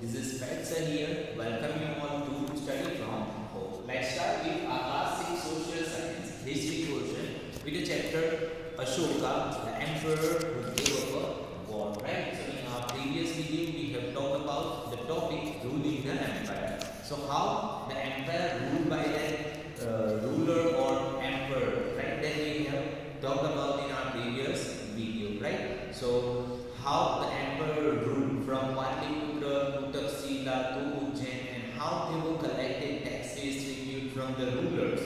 This is Fetzer here. Welcome you all to Study from Home. Let's start with our class 6 social science history portion with the chapter Ashoka, the emperor who gave up a war. Right? So in our previous video we have talked about the topic ruling the empire. So how the empire ruled by the ruler or emperor, right? That we have talked about in our previous video, right? So how the emperor ruled from Patliputra to Taxila to Ujjain, and how they were collected taxes, tribute from the rulers,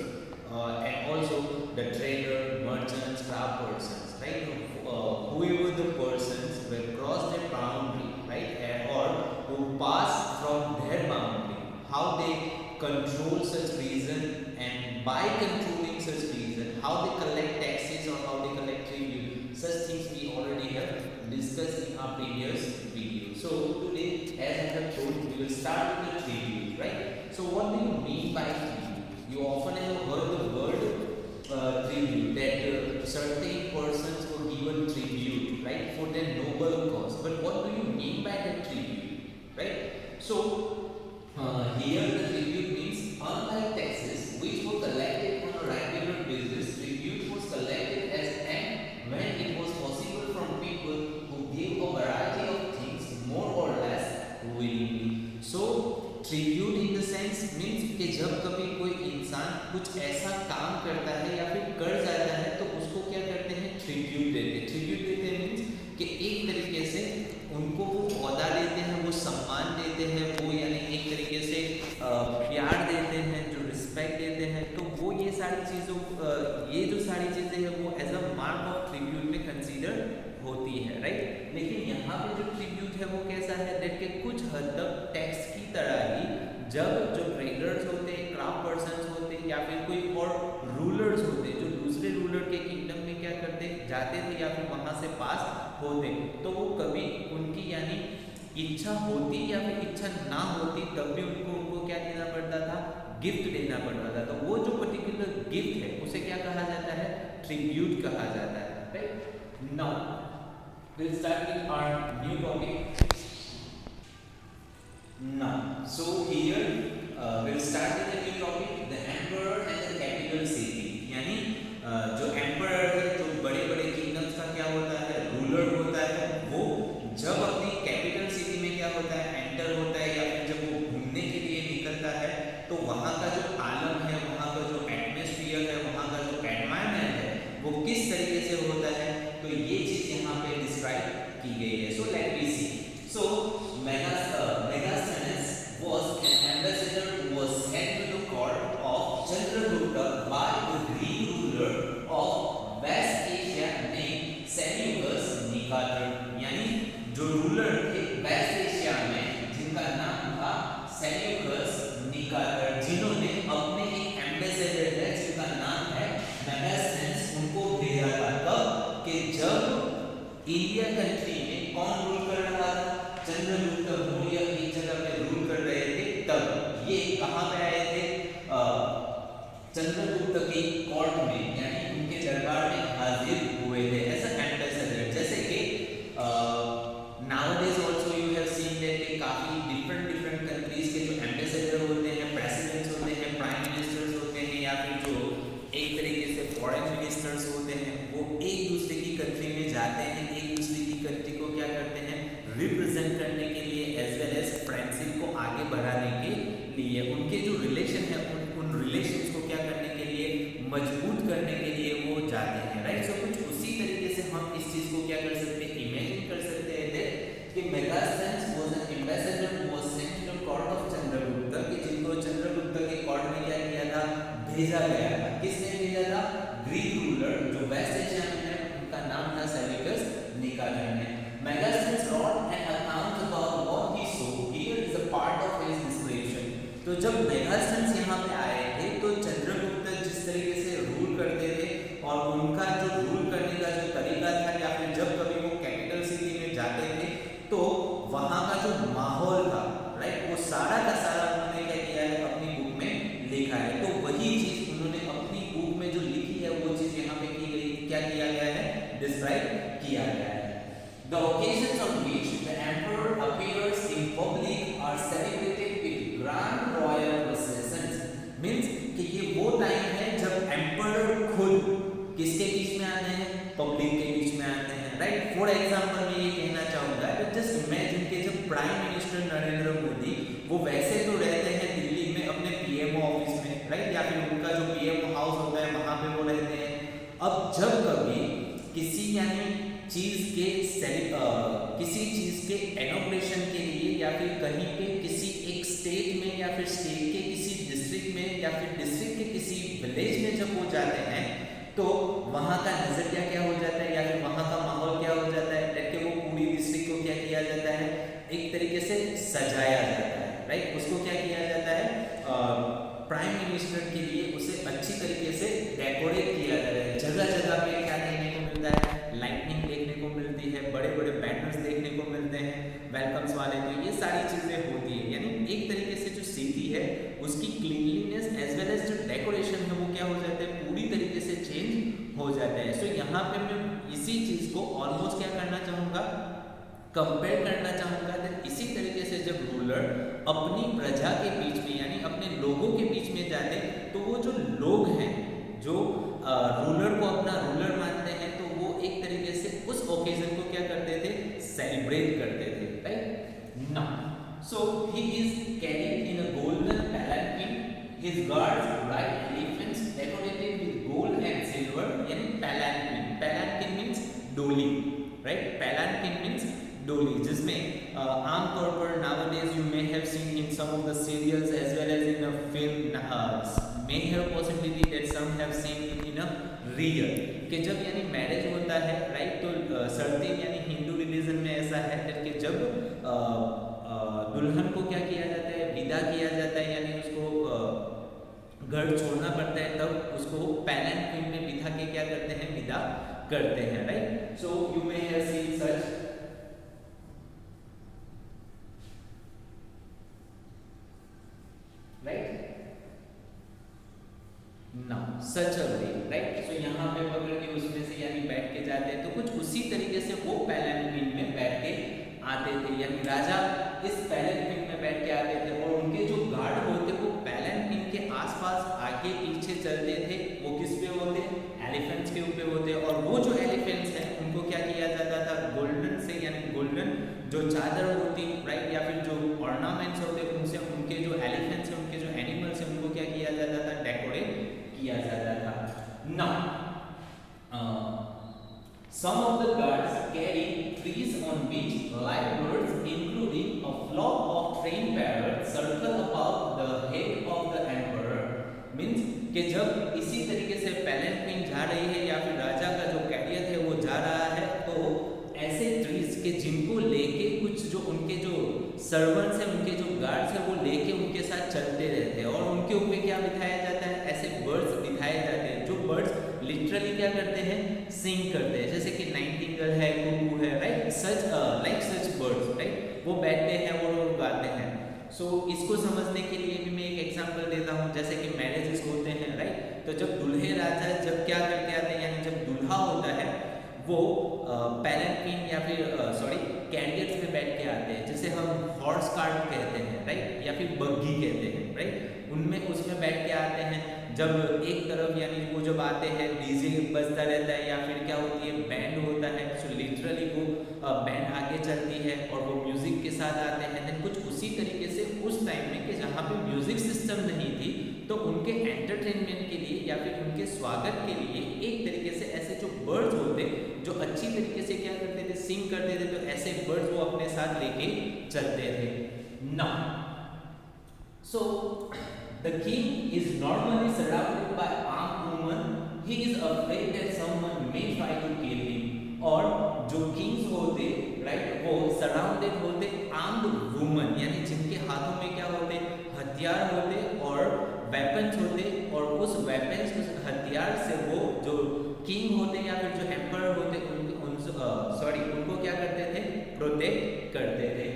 and also the trader, merchants, craft persons, right? Whoever the persons who crossed their boundary, right, or who passed from their boundary, how they control such region, and by controlling such region, how they collect taxes or how they collect tribute. Such things we already have discussed in our previous video. So today, as I have told, we will start with the tribute, right? So what do you mean by tribute? You often have heard the word tribute, that certain persons were given tribute, right, for their noble cause. But what do you mean by the tribute, right? So here the tribute means, unlike taxes which were collected on a regular basis, tribute was collected as and when it was possible from people who gave a variety of things more or less willingly. So tribute in the sense means कि जब कभी कोई इंसान कुछ ऐसा काम करता है या फिर कर जाता है तो उसको क्या करते हैं, ट्रिब्यूट देते हैं। ट्रिब्यूट देते हैं मीन्स कि एक तरीके से उनको वो औदा देते हैं, वो सम्मान देते हैं, वो यानी एक तरीके से प्यार देते हैं, जो रिस्पेक्ट देते हैं। तो वो ये सारी चीज़ों ये जो सारी चीज़ें हैं वो as a mark of tribute में कंसीडर होती है, राइट। लेकिन यहाँ पे जो ट्रिब्यूट है वो कैसा है, दैट के कुछ हद तक टैक्स की तरह ही जब जो ट्रेडर्स होते हैं, क्राफ्ट पर्सन्स होते हैं या फिर कोई और रूलर्स होते हैं जो दूसरे रूलर के किंगडम में क्या करते जाते थे या फिर वहाँ से पास होते, तो वो कभी उनकी यानी इच्छा होती या फिर इच्छा ना होती तब भी उनको क्या देना पड़ता था, गिफ्ट देना पड़ता था। तो वो जो पर्टिकुलर गिफ्ट है उसे क्या कहा जाता है, ट्रिब्यूट कहा जाता है, right. Now we'll start with our new topic now. So here we'll start with the new topic, the emperor and the capital city. यानी जो emperor है, जो बड़े बड़े किंगडम्स का क्या होता है, रूलर होता है, वो जब अपनी कैपिटल सिटी में क्या होता है, एंटर होता है या फिर जब वो घूमने के लिए निकलता है तो वहाँ का जो आलम है, वहाँ का जो एटमॉस्फेयर है, वहाँ का जो एनवायरनमेंट है वो किस तरीके से होता है, तो ये चीज यहाँ पे डिस्क्राइब की गई है। So let me see. So Megasthenes was an ambassador who was sent to the court of Chandragupta by the Greek ruler of West Asia named Seleucus Nicator। यानी जो रूलर थे वेस्ट एशिया में जिनका नाम था सेल्यूकस निकाटर, जिन्होंने अपने एक एम्बेसडर है जिनका नाम है मेगास्थेनेस, उनको भेजा था। कब कि जब इंडिया कंट्री में कौन रूल कर रहा था, चंद्रगुप्त मौर्य एक जगह पे रूल कर रहे थे। तब ये कहाँ पे आए थे, चंद्रगुप्त की कोर्ट में, यानी उनके दरबार में हाजिर हुए थे एज अ एम्बेसडर। जैसे कि nowadays also you have seen that काफी डिफरेंट कंट्रीज के जो एम्बेसडर होते हैं, प्रेसिडेंट्स होते हैं, प्राइम मिनिस्टर्स होते हैं या फिर जो एक तरीके से फॉरेन मिनिस्टर्स होते हैं, वो एक दूसरे की कंट्री में जाते हैं, एक दूसरे की कंट्री को क्या करते हैं, रिप्रेजेंट करने के लिए एज वेल एज फ्रेंडशिप को आगे बढ़ाने के लिए, उनके जो रिलेशन है उन रिलेशंस को क्या करने के लिए, मजबूत करने के लिए वो जाते हैं, राइट। सो कुछ उसी तरीके से हम इस चीज को क्या कर सकते हैं, इमेजिन कर सकते हैं कि Megasthenes was an ambassador who was sent to the court of Chandragupta, कि जिनको चंद्रगुप्त के कोर्ट में क्या किया था, भेजा गया था। किसने भेजा था, ग्रीक रूलर जो वेस्ट एशिया में है, उनका नाम था सेल्यूकस निकाटर ने। Megasthenes wrote an account about what he saw. Here is a part of his description. तो जब मेगास्थेनेस यहाँ पे आए थे तो चंद्रगुप्त जिस तरीके से रूल करते थे और उनका जो रूल करने का जो तरीका था, या फिर जब कभी वो कैपिटल सिटी में जाते थे तो वहाँ का जो माहौल था, राइट, वो सारा का सारा उन्होंने क्या किया है, अपनी बुक में लिखा है। तो वही चीज उन्होंने अपनी बुक में जो लिखी है वो चीज यहाँ पे की गई, क्या किया गया है, डिस्क्राइब किया गया है। प्राइम मिनिस्टर नरेंद्र मोदी वो वैसे तो रहते हैं दिल्ली में अपने पीएमओ ऑफिस में, राइट, या फिर उनका जो पीएमओ हाउस होता है वहां पे वो रहते हैं। अब जब कभी किसी यानी किसी चीज के इनॉग्रेशन के लिए या फिर कहीं पे किसी एक स्टेट में या फिर स्टेट के किसी डिस्ट्रिक्ट में या फिर डिस्ट्रिक्ट के किसी विलेज में जब वो जाते हैं तो वहाँ का नजरिया क्या हो जाता है या फिर वहाँ का माहौल क्या हो जाता है, कि वो पूरी डिस्ट्रिक्ट को क्या किया जाता है, एक तरीके से सजाया जाता है, राइट। उसको क्या किया जाता है, प्राइम मिनिस्टर के लिए उसे अच्छी तरीके से डेकोरेट किया जाता है। जगह जगह पे क्या देखने को मिलता है, लाइटनिंग देखने को मिलती है, बड़े बड़े बैनर्स देखने को मिलते हैं वेलकम्स वाले, तो ये सारी चीजें होती है। यानी एक तरीके से जो सिटी है उसकी क्लीनलीनेस एज वेल एज जो डेकोरेशन है वो क्या हो जाता है, पूरी तरीके से चेंज हो जाता है। सो यहाँ पे मैं इसी चीज को ऑलमोस्ट क्या करना चाहूँगा, कंपेयर करना चाहूँगा। इसी तरीके से जब रूलर अपनी प्रजा के बीच में यानी अपने लोगों के बीच में जाते तो वो जो लोग हैं जो रूलर को अपना रूलर मानते हैं तो वो एक तरीके से उस ओकेजन को क्या करते थे, सेलिब्रेट करते थे, right. Now so he is carried in a golden palanquin, his guards ride elephants decorated with gold and silver, यानी palanquin, palanquin means डोली, राइट, palanquin means डोली, जिसमें आमतौर पर nowadays you may have seen in some of the serials as well as in a film, may have possibility that some have seen it in a real, कि जब यानी marriage होता है, right, तो सर्टेन यानी हिंदू रिलीजन में ऐसा है कि जब दुल्हन को क्या किया जाता है, विदा किया जाता है, यानी उसको घर छोड़ना पड़ता है, तब उसको पैलेंक्विन में बिठा के क्या करते हैं, विदा करते हैं, right. So you may have seen such, right, now such a way, right. So यहाँ पे पकड़ के उसमें से यानी बैठ के जाते हैं, तो कुछ उसी तरीके से वो पैलेंक्विन में बैठ के आते थे, यानी राजा इस पैलेंक्विन में बैठ के आते थे और उनके जो गार्ड होते वो पैलेंक्विन के आसपास आगे पीछे चलते थे। वो किस पे होते, एलिफेंट्स के ऊपर होते, और वो जो एलिफेंट्स हैं उनको क्या किया जाता था, गोल्डन से यानी गोल्डन जो चादर होती, राइट, या फिर जो ऑर्नामेंट्स होते उनसे उनके जो एलिफेंट्स हैं, उनके जो एनिमल्स हैं उनको क्या किया जाता था, डेकोरेट किया जाता था। Now some of the guards carry trees on which live birds including a flock of trained parrots circle above the head of the emperor, means कि जब इसी तरीके से पैलेंक्विन जा रही है या फिर राजा का जो कैरियर है वो जा रहा है, तो ऐसे ट्रीज के जिनको लेके कुछ जो उनके जो सर्वेंट्स हैं, उनके जो गार्ड्स हैं, वो लेके उनके साथ चलते रहते हैं और उनके ऊपर क्या बिठाया जाता है, ऐसे बर्ड्स बिठाए जाते हैं जो बर्ड्स लिटरली क्या करते हैं, सिंग करते हैं, जैसे कि नाइटिंगेल है, कुकू है, right, such like such birds, right, वो बैठते हैं और गाते हैं। सो इसको समझने के लिए भी मैं एक एग्जांपल देता हूँ, जैसे कि मैरिजेस होते हैं, राइट, तो जब दूल्हे राजा जब क्या करके आते हैं, यानी जब दूल्हा होता है वो पैलेंक्विन या फिर कैरियर्स में बैठ के आते हैं, जिसे हम हॉर्स कार्ट कहते हैं, राइट, या फिर बग्गी कहते हैं, राइट, उनमें उसमें बैठ के आते हैं। जब एक तरफ यानी वो जब आते हैं डीजे बजता रहता है या फिर क्या होती है, बैंड होता है, सो लिटरली वो बैंड आगे चलती है और वो म्यूजिक के साथ आते हैं। देन कुछ उसी तरीके से उस टाइम में कि जहाँ पे म्यूजिक सिस्टम नहीं थी, तो उनके एंटरटेनमेंट के लिए या फिर उनके स्वागत के लिए एक तरीके से ऐसे जो बर्ड्स होते जो अच्छी तरीके से क्या करते थे, सिंग करते थे, तो ऐसे बर्ड्स वो अपने साथ लेके चलते थे। Now so the king is normally surrounded by armed women. He is afraid that someone may try to kill him. और जो किंग्स होते, राइट, वो सराउंडेड होते आर्म्ड वुमन, यानी जिनके हाथों में क्या होते, हथियार होते और वेपन्स होते, और उस वेपन्स उस हथियार से वो जो किंग होते या फिर जो एम्परर होते उनको क्या करते थे, प्रोटेक्ट करते थे,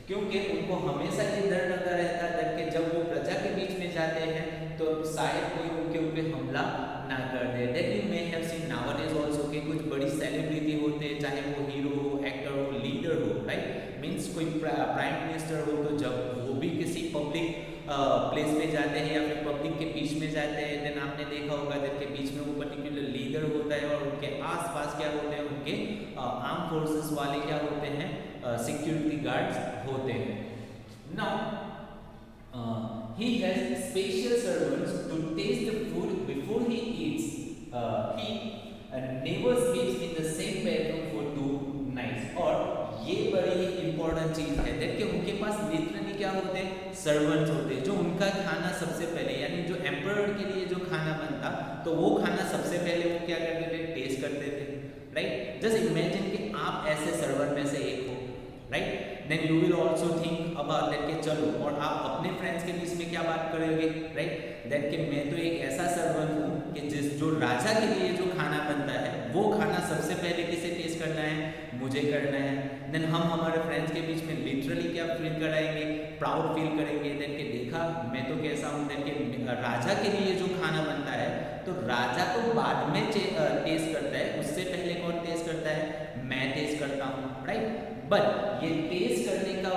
क्योंकि उनको हमेशा ये डर लगा रहता था कि जब वो प्रजा के बीच में जाते हैं तो शायद कोई उनके ऊपर हमला ना कर दे। That you may have seen nowadays also कि कुछ बड़ी सेलिब्रिटी होते हैं, चाहे वो हीरो हो, एक्टर हो, लीडर हो, राइट, मींस कोई प्राइम मिनिस्टर हो, तो जब वो भी किसी पब्लिक प्लेस में जाते हैं या फिर पब्लिक के बीच में जाते हैं, देन आपने देखा होगा देन के बीच में वो पर्टिकुलर लीडर होता है और उनके आसपास क्या होते हैं, उनके आर्म फोर्सेस वाले क्या होते हैं, सिक्योरिटी गार्ड्स होते हैं। Now he has special servants to taste the food before he eats. He never sleeps in the same bedroom for 2 nights. और ये बड़ी इंपॉर्टेंट चीज है देखिए, उनके पास लिटरली क्या होते हैं, सर्वेंट्स होते हैं जो उनका खाना सबसे पहले, यानी जो एम्परर के लिए जो खाना बनता तो वो खाना सबसे पहले वो क्या करते थे, टेस्ट करते थे, राइट। जस्ट इमेजिन कि आप ऐसे सर्वेंट में से एक हो, right. Then you will also think about that कि चलो, और आप अपने फ्रेंड्स के बीच में क्या बात करोगे, राइट, दैट कि मैं तो एक ऐसा सर्वेंट हूँ कि जो राजा के लिए जो खाना बनता है वो खाना सबसे पहले किसे टेस्ट करना है, मुझे करना है। देन हम हमारे फ्रेंड्स के बीच में लिटरली क्या फील कराएंगे, प्राउड फील करेंगे, देन कि देखा मैं तो कैसा हूँ, देन कि राजा के लिए जो खाना बनता है तो राजा तो बाद में टेस्ट करता है, उससे पहले कौन टेस्ट करता है, मैं टेस्ट करता हूँ, राइट। बट ये टेस्ट करने का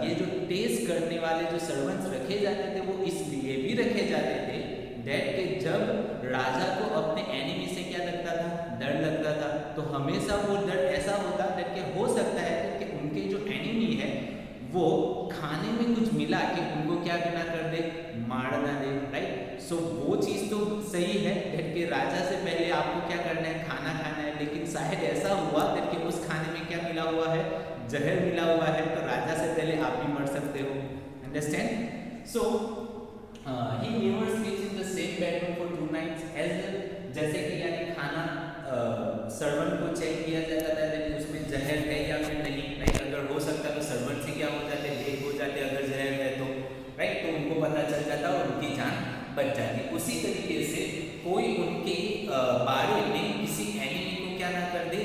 ये जो टेस्ट करने वाले जो सर्वेंट्स रखे जाते थे वो इसलिए भी रखे जाते थे दैट कि जब राजा को अपने एनिमी से क्या लगता था, डर लगता था, तो हमेशा वो डर ऐसा होता दैट कि हो सकता है कि उनके जो एनिमी है वो खाने में कुछ मिला के उनको क्या ना कर दे, मार ना दे, राइट। सो वो चीज़ तो सही है दैट कि राजा से पहले आपको क्या करना है, खाना खाना है, लेकिन शायद ऐसा हुआ दैट कि उस खाने में क्या मिला हुआ है, जहर मिला हुआ है, तो राजा से पहले आप भी मर सकते हो, understand. So he never sleeps in the same bedroom for 2 nights as well। जैसे कि यानी खाना सर्वेंट को चेक किया जाता था कि उसमें जहर है या फिर नहीं, राइट। अगर हो सकता तो सर्वेंट से क्या हो जाते, लेट हो जाते, अगर जहर है तो, राइट, तो उनको पता चल जाता और उनकी जान बच जाती। उसी तरीके से कोई उनके बारे में किसी एनिमी को क्या ना कर दे,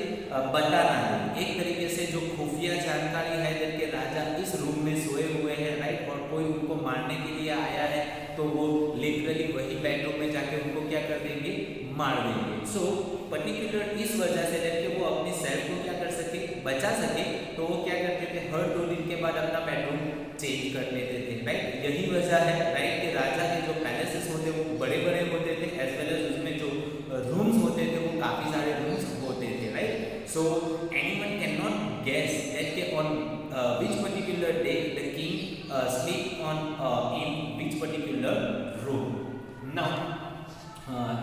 बता ना दे। एक तरीके से जो खुफिया जानकारी है कि राजा इस रूम में सोए हुए हैं, राइट, और कोई उनको मारने के लिए आया है तो वो लिटरली वही बेडरूम में जाके उनको क्या कर देंगे, मार देंगे। सो पर्टिकुलर इस वजह से कि वो अपनी सेल्फ को क्या कर सके, बचा सके, तो वो क्या करते थे, हर 2 दिन के बाद अपना बेडरूम चेंज कर लेते थे, राइट। यही वजह है, राइट, कि राजा के जो पैलेसेस होते वो बड़े बड़े होते थे, एज वेल एज उसमें जो रूम्स होते थे वो काफ़ी सारे रूम्स होते थे, right. So anyone can not guess that कि on which particular day the king sleep on in which particular room. Now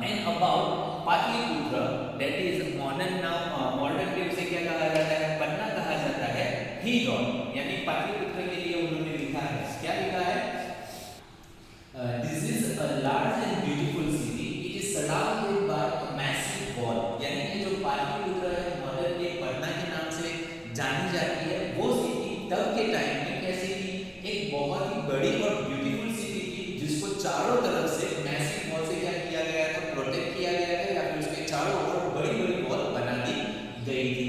and about Patliputra, that is modern now modern day उसे क्या कहा जाता है, पटना कहा जाता है, he wrote, यानी पाटलिपुत्र के लिए उन्होंने लिखा है, क्या लिखा है, this is a large and beautiful city, it is surrounded by a massive wall। यानी कि जो पाटलिपुत्र है मॉडर्न डे पटना के नाम से जानी जाती है, वो तब के टाइम में कैसी थी, एक बहुत ही बड़ी और ब्यूटीफुल सिटी थी जिसको चारों तरफ से मैसिव वॉल से क्या किया गया था, प्रोटेक्ट किया गया था, या फिर उसके चारों ओर बड़ी बड़ी वॉल बना दी गई थी।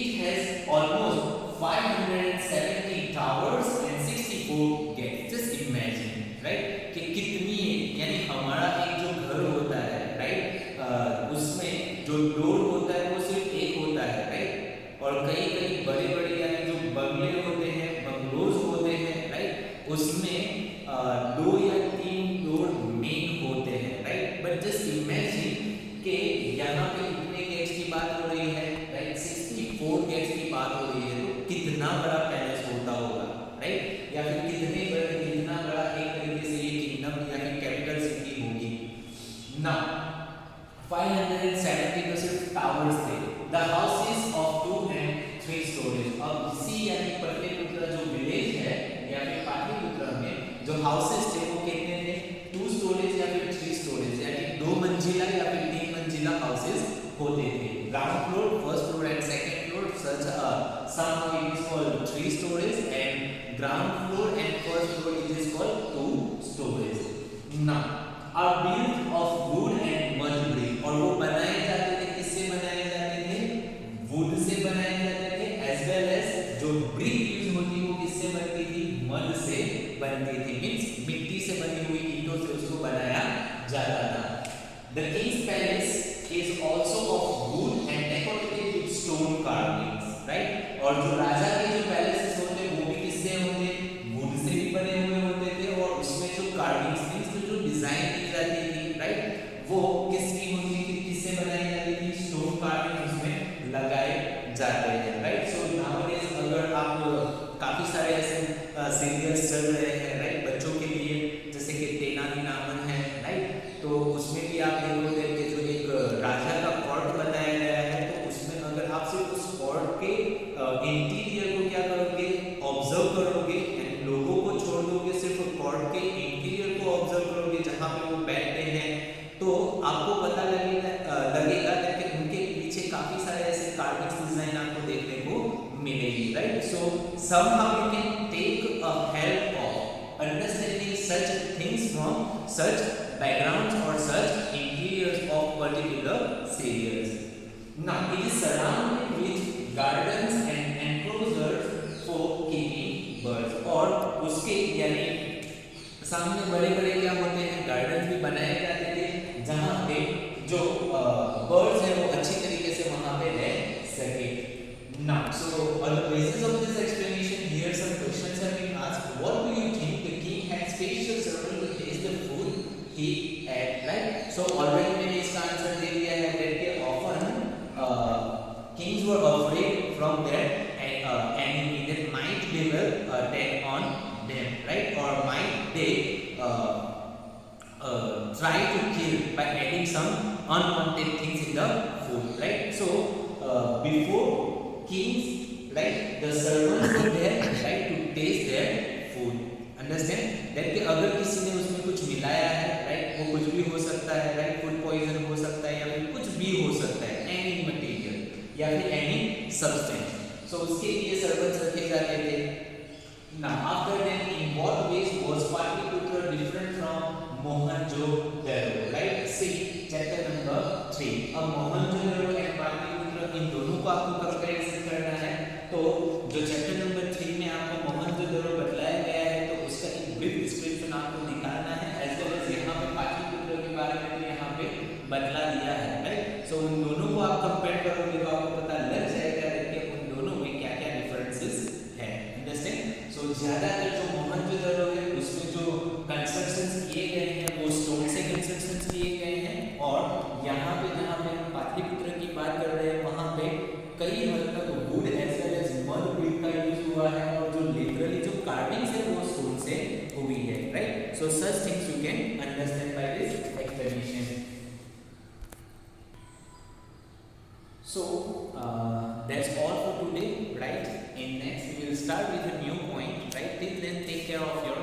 It has almost 570 towers and 64 gates. Just imagine, right, कि कितनी, यानी हमारा एक जो घर होता है, राइट, उसमें जो डोर होता है वो सिर्फ एक होता है, राइट, और कई कई बड़े बड़े बंगले होते हैं, बंगलोज होते हैं, राइट, उसमें 2 या 3 डोर मेन होते हैं, राइट। बट जस्ट इमेजिन कि यहाँ पे कितने गेट्स की बात हो रही है, राइट, 64 गेट्स की बात हो रही है, तो कितना बड़ा पैलेस होता होगा, राइट, या फिर कितना बड़ा एक तरीके से ये किंगडम या फिर कैपिटल सिटी होगी। नाउ 570 तो सिर्फ टावर्स थे, the houses of 2 and 3 stories। अब इसी यानी पाटलिपुत्र जो विलेज है या फिर पाटलिपुत्र में जो हाउसेस थे वो कितने थे, 2 stories या फिर 3 stories, यानी 2 मंजिला या फिर 3 मंजिला हाउसेस होते थे। Ground floor, first floor and second floor, such somehow it is called 3 stories, and ground floor and first floor it is called 2 stories। now are built of wood and mud brick, और वो बनाए जाते थे, किससे बनाए जाते थे, would say बनाए जाते थे, एज वेल एज जो ब्रिक यूज होती वो किससे बनती थी, मड से बनती थी, मींस मिट्टी से बनी हुई ईंटों से उसको बनाया जाता था। The Kings palace is also of would and decorated with stone carvings, right, और जो राजा के जो पैलेसेस होते वो भी किससे होते, वुड से भी बने हुए होते थे, और उसमें जो कार्विंग्स मींस जो डिजाइन की जाती थी, राइट, वो किसकी होती थी, किससे बनाई जाती थी, स्टोन कार्विंग उसमें लगाए जाते हैं, राइट। सो नाउअडेज अगर आप काफी सारे ऐसे सीरियल्स चल रहे हैं, राइट, बच्चों के लिए, जैसे कि तेनालीरामन है, राइट। तो उसमें भी आप देखोगे कि जो एक राजा का कोर्ट बनाया गया है, तो उसमें अगर आप सिर्फ उस कोर्ट के इंटीरियर को क्या करोगे, ऑब्जर्व करोगे, लोगों को छोड़ दोगे, सिर्फ कोर्ट के इंटीरियर को ऑब्जर्व करोगे जहाँ पे वो बैठते हैं, तो आपको पता लगेगा कि उनके पीछे काफी सारे ऐसे कार्विंग्स डिजाइन आपको देखने को मिलेगी, right. So somehow you can take a help of understanding such things from such backgrounds or such interiors of particular serials. Now it is surrounded with gardens and enclosures for keeping birds, और उसके यानी सामने बड़े बड़े क्या होते हैं, garden भी बनाए जाते थे जहाँ पे जो बर्ड्स हैं वो अच्छी तरीके से वहाँ पे रह सके। Now, so on the basis of this explanation, here some questions have been asked. What do you think the king had special servant to taste the food he ate, right? So already मैंने इसका answer दे दिया है that often kings were afraid from their enemy that might they will attack on them, right? Or might they try to kill by adding some unwanted things in the food, right? So before kings, right, the servants were there, right, to taste their food. Understand that कि अगर किसी ने उसमें कुछ मिलाया है, right, वो कुछ भी हो सकता है, right, फूड पॉइजन हो सकता है या फिर कुछ भी हो सकता है, any material या फिर any substance. So उसके लिए servants रखे जाते थे. Now after that, in what ways was Patliputra different from Mohenjo-daro, right? See chapter number 3. अब Mohenjo-daro and Patliputra इन दोनों को आपको कंपैरिजन करना है, तो जो चैप्टर नंबर 3 में आपको मोहनजोदड़ो बतलाया गया है, तो उसका एक ब्रीफ डिस्क्रिप्शन आपको निकालना है, एज वेल एज यहाँ पे पाटलिपुत्र के बारे में भी यहाँ पे बतला दिया है, राइट। सो उन दोनों को आप कंपेयर करोगे तो आपको पता लग जाएगा कि उन दोनों में क्या क्या डिफरेंसेस है। अंडरस्टैंड। सो ज्यादातर जो मोहनजोदड़ो है उसमें जो कंस्ट्रक्शंस किए गए हैं वो स्टोन से कंस्ट्रक्शंस किए गए हैं, और यहाँ पे जहाँ पे हम पाटलिपुत्र की बात कर रहे हैं वहाँ पे कई हद तक wood as well as mud brick का यूज हुआ है, और जो लिटरली जो कार्विंग्स है वो स्टोन से हुई है, right. So such things you can understand by this explanation. So that's all for today, right? In next we will start with a new point, right? Till then, take care of your